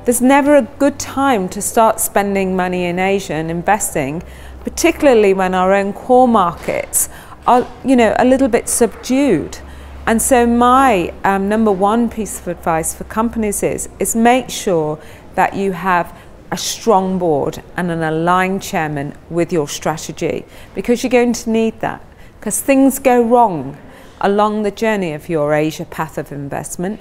there's never a good time to start spending money in Asia and investing, particularly when our own core markets are, a little bit subdued. And so my number one piece of advice for companies is make sure that you have a strong board and an aligned chairman with your strategy, because you're going to need that, because things go wrong along the journey of your Asia path of investment,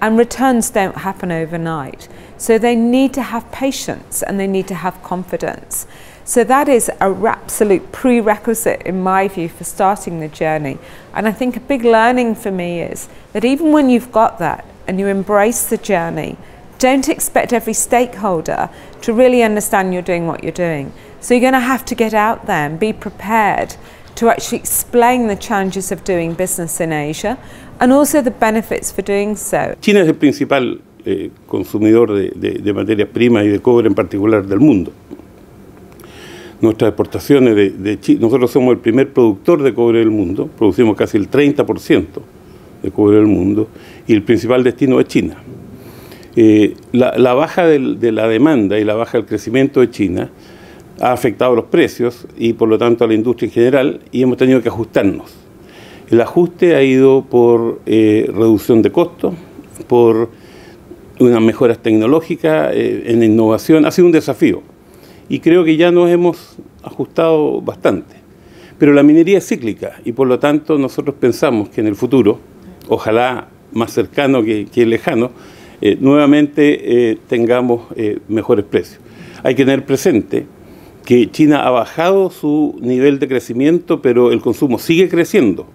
and returns don't happen overnight. So they need to have patience and they need to have confidence. So that is an absolute prerequisite, in my view, for starting the journey. And I think a big learning for me is that even when you've got that and you embrace the journey, don't expect every stakeholder to really understand you're doing what you're doing. So you're going to have to get out there and be prepared to actually explain the challenges of doing business in Asia and also the benefits for doing so. China es el principal consumidor de materias primas y de cobre en particular del mundo. Nuestras exportaciones de China, nosotros somos el primer productor de cobre del mundo, producimos casi el 30% de cobre del mundo y el principal destino es China. La baja de la demanda y la baja del crecimiento de China ha afectado los precios y por lo tanto a la industria en general, y hemos tenido que ajustarnos. El ajuste ha ido por reducción de costos, por unas mejoras tecnológicas, en innovación. Ha sido un desafío y creo que ya nos hemos ajustado bastante. Pero la minería es cíclica y por lo tanto nosotros pensamos que en el futuro, ojalá más cercano que lejano, nuevamente tengamos mejores precios. Hay que tener presente que China ha bajado su nivel de crecimiento, pero el consumo sigue creciendo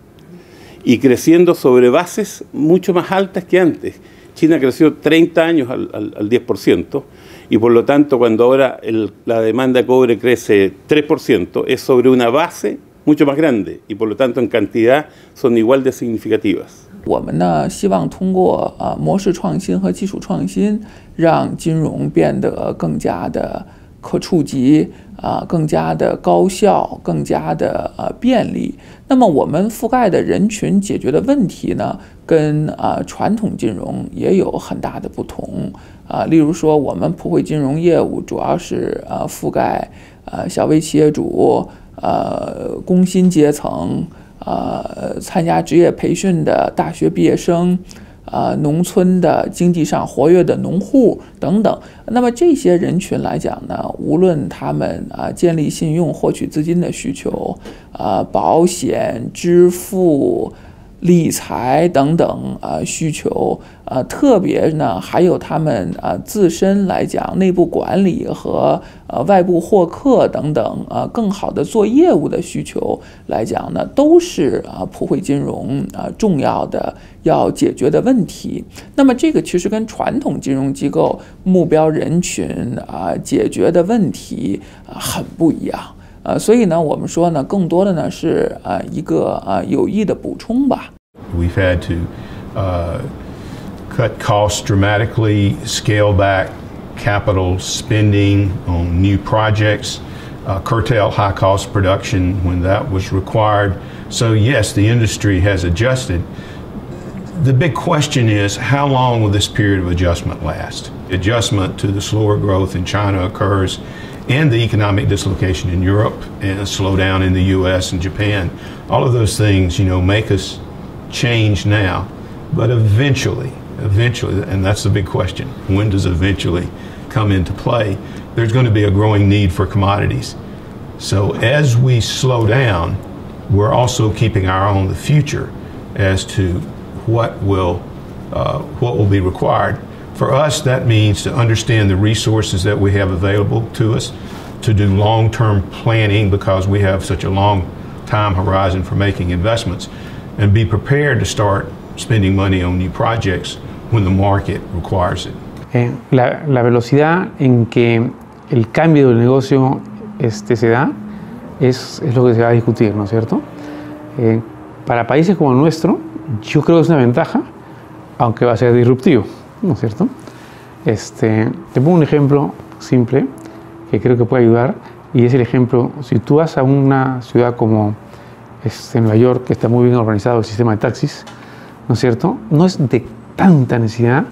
y creciendo sobre bases mucho más altas que antes. China creció 30 años al 10% y por lo tanto cuando ahora la demanda de cobre crece 3% es sobre una base mucho más grande y por lo tanto en cantidad son igual de significativas. 我们呢，希望通过模式创新和技术创新，让金融变得更加的可触及，更加的高效，更加的便利。那么我们覆盖的人群解决的问题呢，跟传统金融也有很大的不同。例如说，我们普惠金融业务主要是覆盖小微企业主、工薪阶层。参加职业培训的大学毕业生，农村的经济上活跃的农户等等。那么这些人群来讲呢，无论他们建立信用、获取资金的需求，保险、支付、理财等等需求，特别呢还有他们自身来讲内部管理和外部获客等等更好的做业务的需求来讲呢，都是普惠金融重要的要解决的问题。那么这个其实跟传统金融机构目标人群解决的问题很不一样。所以呢，我们说呢，更多的呢是一个有益的补充吧。We've had to cut costs dramatically, scale back capital spending on new projects, curtail high-cost production when that was required. So yes, the industry has adjusted. The big question is, how long will this period of adjustment last? Adjustment to the slower growth in China occurs, and the economic dislocation in Europe, and a slowdown in the US and Japan. All of those things, make us change now, but eventually, and that's the big question, when does eventually come into play? There's going to be a growing need for commodities. So as we slow down, we're also keeping our eye on the future as to what will be required. For us, that means to understand the resources that we have available to us, to do long-term planning because we have such a long time horizon for making investments, and be prepared to start spending money on new projects when the market requires it. La velocidad en que el cambio del negocio se da es lo que se va a discutir, ¿no es cierto? Para países como el nuestro, yo creo que es una ventaja, aunque va a ser disruptivo, ¿no es cierto? Te pongo un ejemplo simple que creo que puede ayudar, y es el ejemplo, si tú vas a una ciudad como Nueva York, que está muy bien organizado el sistema de taxis, ¿no es cierto? No es de tanta necesidad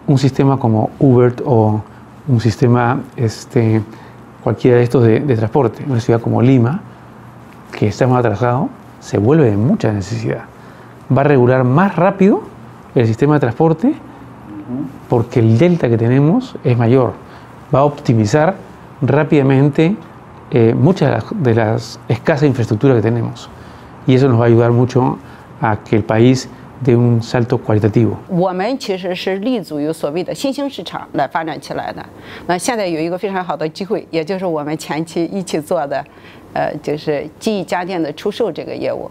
un sistema como Uber o un sistema cualquiera de estos de transporte. Una ciudad como Lima, que está más atrasado, se vuelve de mucha necesidad. Va a regular más rápido el sistema de transporte porque el delta que tenemos es mayor. Va a optimizar rápidamente muchas de las escasas infraestructuras que tenemos. Y eso nos va a ayudar mucho a que el país dé un salto cualitativo. 我们其实是立足于所谓的新兴市场来发展起来的。那现在有一个非常好的机会，也就是我们前期一起做的，就是记忆家电的出售这个业务。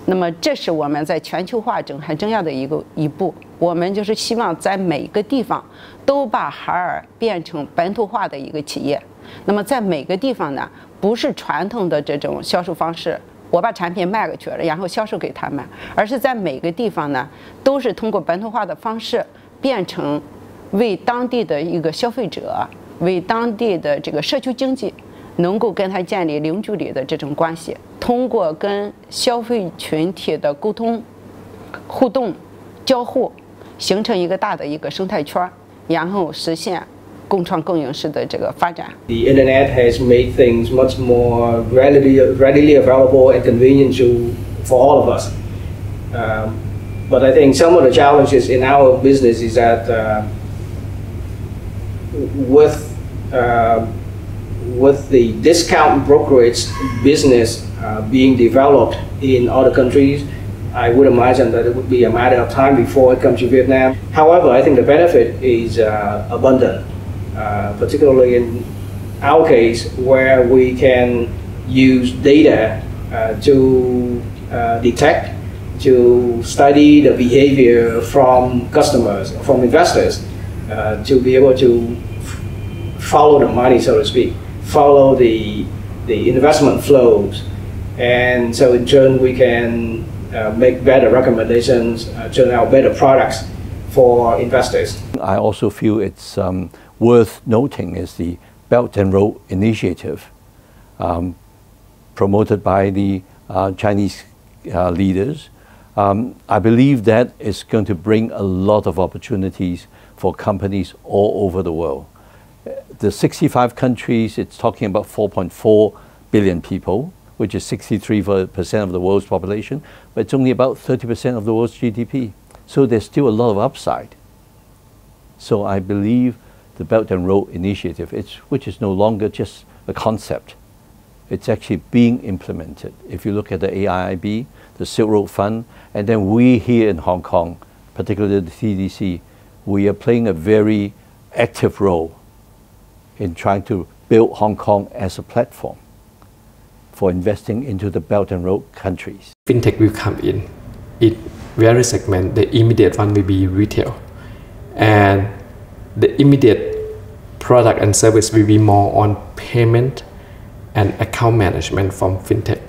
那么这是我们在全球化很重要的一步。我们就是希望在每个地方都把海尔变成本土化的一个企业。那么在每个地方呢，不是传统的这种销售方式。 我把产品卖过去了，然后销售给他们，而是在每个地方呢，都是通过本土化的方式，变成为当地的一个消费者，为当地的这个社区经济，能够跟他建立零距离的这种关系，通过跟消费群体的沟通、互动、交互，形成一个大的一个生态圈，然后实现 共创共赢式的这个发展。 The internet has made things much more readily available and convenient for all of us. But I think some of the challenges in our business is that with the discount brokerage business being developed in other countries, I would imagine that it would be a matter of time before it comes to Vietnam. However, I think the benefit is abundant. Particularly in our case, where we can use data to detect, to study the behavior from customers, from investors, to be able to follow the money, so to speak, follow the investment flows, and so in turn we can make better recommendations, turn out better products for investors. I also feel it's worth noting is the Belt and Road Initiative promoted by the Chinese leaders. I believe that is going to bring a lot of opportunities for companies all over the world. The 65 countries, it's talking about 4.4 billion people, which is 63% of the world's population, but it's only about 30% of the world's GDP. So there's still a lot of upside. So I believe the Belt and Road Initiative, which is no longer just a concept, it's actually being implemented. If you look at the AIIB, the Silk Road Fund, and then we here in Hong Kong, particularly the TDC, we are playing a very active role in trying to build Hong Kong as a platform for investing into the Belt and Road countries. Fintech will come in various segments. The immediate one will be retail, and the immediate product and service will be more on payment and account management from fintech.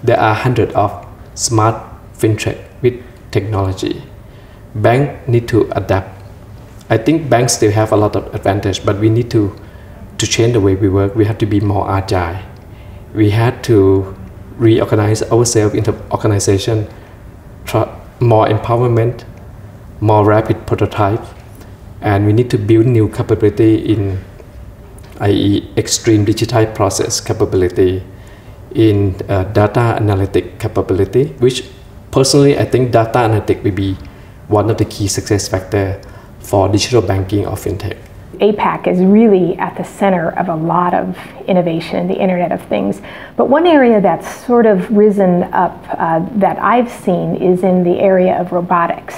There are hundreds of smart fintech with technology. Banks need to adapt. I think banks still have a lot of advantage, but we need to change the way we work. We have to be more agile. We had to reorganize ourselves into organization, more empowerment, more rapid prototype, and we need to build new capability in, i.e. extreme digitized process capability, in data analytic capability, which personally I think data analytic will be one of the key success factors for digital banking or fintech. APAC is really at the center of a lot of innovation, the Internet of Things. But one area that's sort of risen up that I've seen is in the area of robotics.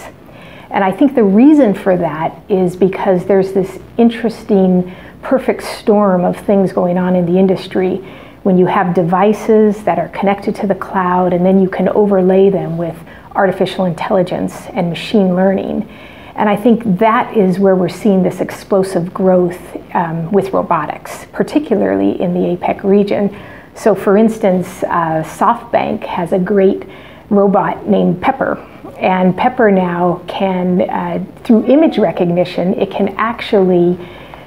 And I think the reason for that is because there's this interesting perfect storm of things going on in the industry when you have devices that are connected to the cloud and then you can overlay them with artificial intelligence and machine learning. And I think that is where we're seeing this explosive growth with robotics, particularly in the APEC region. So for instance, SoftBank has a great robot named Pepper. And Pepper now can, through image recognition, it can actually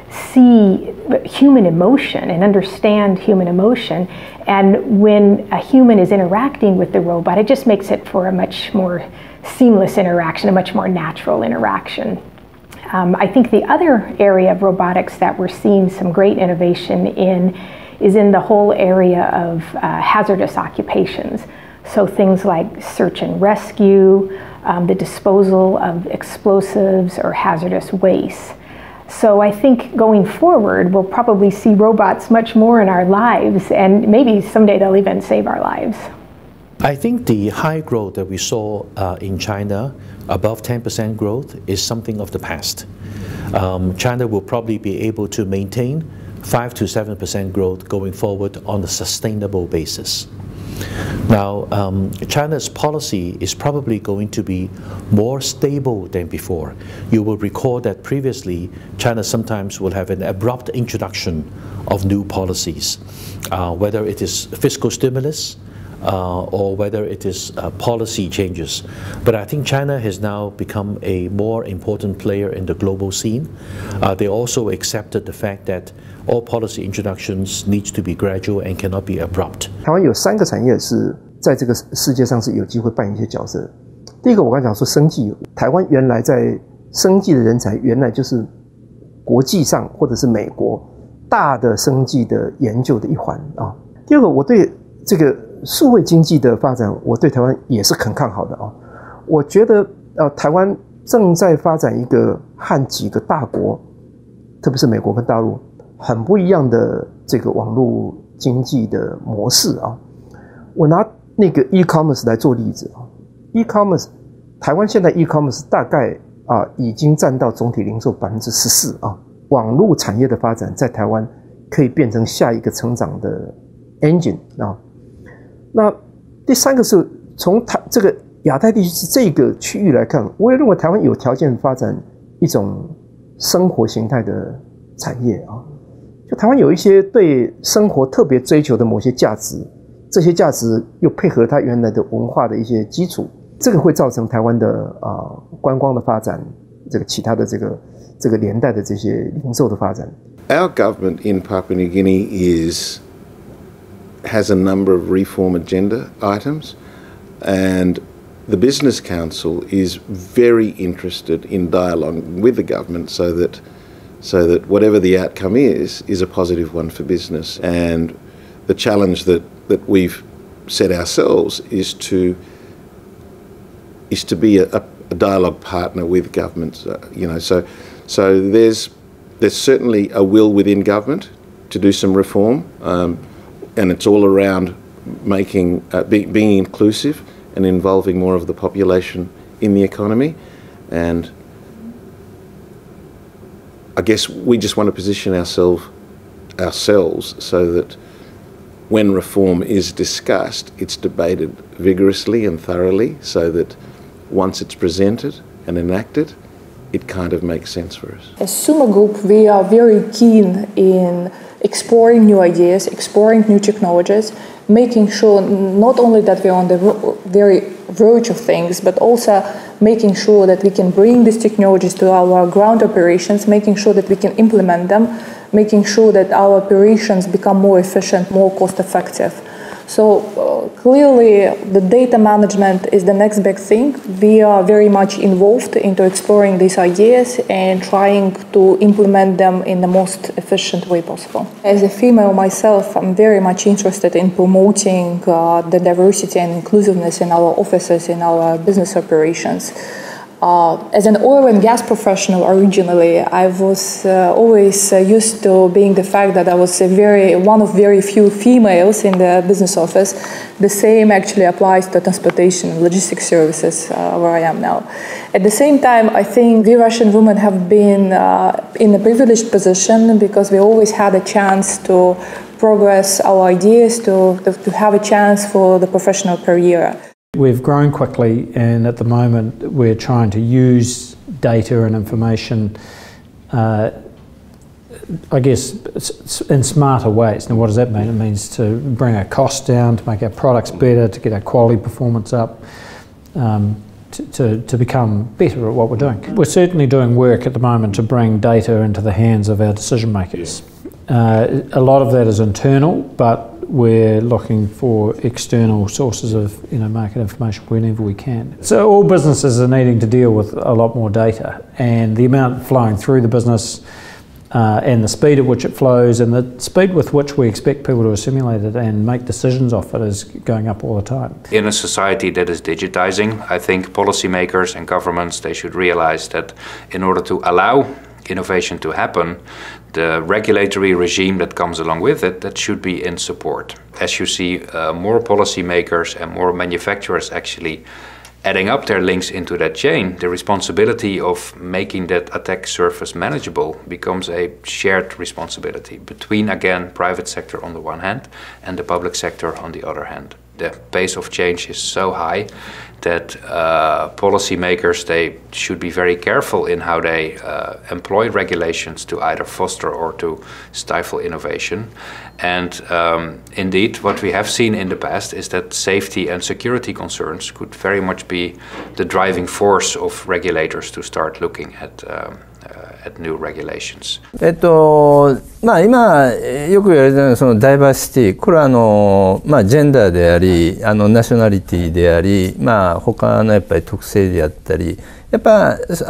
see human emotion and understand human emotion. And when a human is interacting with the robot, it just makes it for a much more seamless interaction, a much more natural interaction. I think the other area of robotics that we're seeing some great innovation in is in the whole area of hazardous occupations. So things like search and rescue, the disposal of explosives or hazardous waste. So I think going forward, we'll probably see robots much more in our lives, and maybe someday they'll even save our lives. I think the high growth that we saw in China, above 10% growth, is something of the past. China will probably be able to maintain 5 to 7% growth going forward on a sustainable basis. Now, China's policy is probably going to be more stable than before. You will recall that previously, China sometimes will have an abrupt introduction of new policies, whether it is fiscal stimulus, or whether it is policy changes. But I think China has now become a more important player in the global scene. They also accepted the fact that all policy introductions needs to be gradual and cannot be abrupt. 台湾有3个产业是在这个世界上是有机会扮演一些角色。第一个，我刚才讲说生技，台湾原来在生技的人才，原来就是国际上或者是美国大的生技的研究的一环啊。第二个，我对这个数位经济的发展，我对台湾也是很看好的啊。我觉得台湾正在发展一个和几个大国，特别是美国跟大陆很不一样的这个网络经济的模式啊。我拿那个 e-commerce 来做例子啊 ，e-commerce 台湾现在 e-commerce 大概已经占到总体零售14%啊。网络产业的发展在台湾可以变成下一个成长的 engine 啊。那第3个是从这个亚太地区这个区域来看，我也认为台湾有条件发展一种生活形态的产业啊。就台湾有一些对生活特别追求的某些价值，这些价值又配合它原来的文化的一些基础，这个会造成台湾的观光的发展，这个其他的这个连带的这些零售的发展。Our government in Papua New Guinea has a number of reform agenda items, and the Business Council is very interested in dialogue with the government so that whatever the outcome is a positive one for business. And the challenge that we've set ourselves is to be a dialogue partner with governments. So there's certainly a will within government to do some reform. And it's all around being inclusive and involving more of the population in the economy. And I guess we just want to position ourselves so that when reform is discussed, it's debated vigorously and thoroughly, so that once it's presented and enacted, it kind of makes sense for us. As Suma Group, we are very keen in exploring new ideas, exploring new technologies, making sure not only that we're on the very verge of things, but also making sure that we can bring these technologies to our ground operations, making sure that we can implement them, making sure that our operations become more efficient, more cost effective. So clearly the data management is the next big thing. We are very much involved into exploring these ideas and trying to implement them in the most efficient way possible. As a female myself, I'm very much interested in promoting the diversity and inclusiveness in our offices, in our business operations. As an oil and gas professional originally, I was always used to being the fact that I was one of very few females in the business office. The same actually applies to transportation and logistics services where I am now. At the same time, I think we Russian women have been in a privileged position because we always had a chance to progress our ideas, to have a chance for the professional career. We've grown quickly, and at the moment we're trying to use data and information, I guess, in smarter ways. Now, what does that mean? It means to bring our costs down, to make our products better, to get our quality performance up, to become better at what we're doing. We're certainly doing work at the moment to bring data into the hands of our decision makers. A lot of that is internal, but we're looking for external sources of market information whenever we can. So all businesses are needing to deal with a lot more data, and the amount flowing through the business and the speed at which it flows and the speed with which we expect people to assimilate it and make decisions off it is going up all the time. In a society that is digitizing, I think policymakers and governments, they should realize that in order to allow innovation to happen, the regulatory regime that comes along with it, that should be in support. As you see more policymakers and more manufacturers actually adding up their links into that chain, the responsibility of making that attack surface manageable becomes a shared responsibility between, again, private sector on the one hand and the public sector on the other hand. The pace of change is so high that policymakers, they should be very careful in how they employ regulations to either foster or to stifle innovation. And indeed, what we have seen in the past is that safety and security concerns could very much be the driving force of regulators to start looking at new regulations. 今よく言われているのはそのダイバーシティ、これはジェンダーであり、ナショナリティであり、他のやっぱり特性であったり、やっぱそ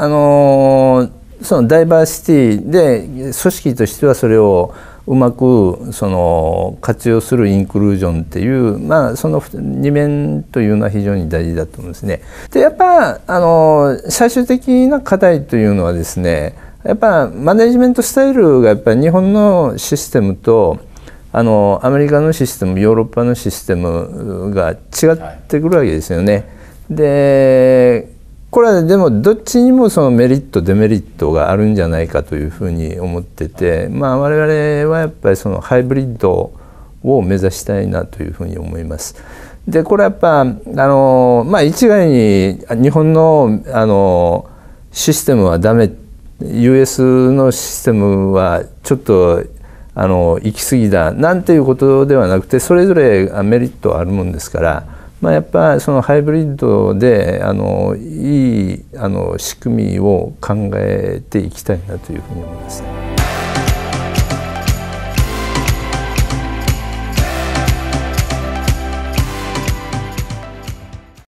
のダイバーシティで組織としてはそれをうまく活用するインクルージョンっていう、その2面というのは非常に大事だと思うんですね。でやっぱ最終的な課題というのはですね、やっぱマネジメントスタイルがやっぱり日本のシステムとアメリカのシステム、ヨーロッパのシステムが違ってくるわけですよね。でこれはでもどっちにもそのメリットデメリットがあるんじゃないかというふうに思ってて、我々はやっぱりそのハイブリッドを目指したいなというふうに思います。でこれはやっぱ一概に日本のシステムはダメ、US のシステムはちょっと行き過ぎだなんていうことではなくて、それぞれメリットあるもんですから。やっぱそのハイブリッドでいい仕組みを考えていきたいなというふうに思います。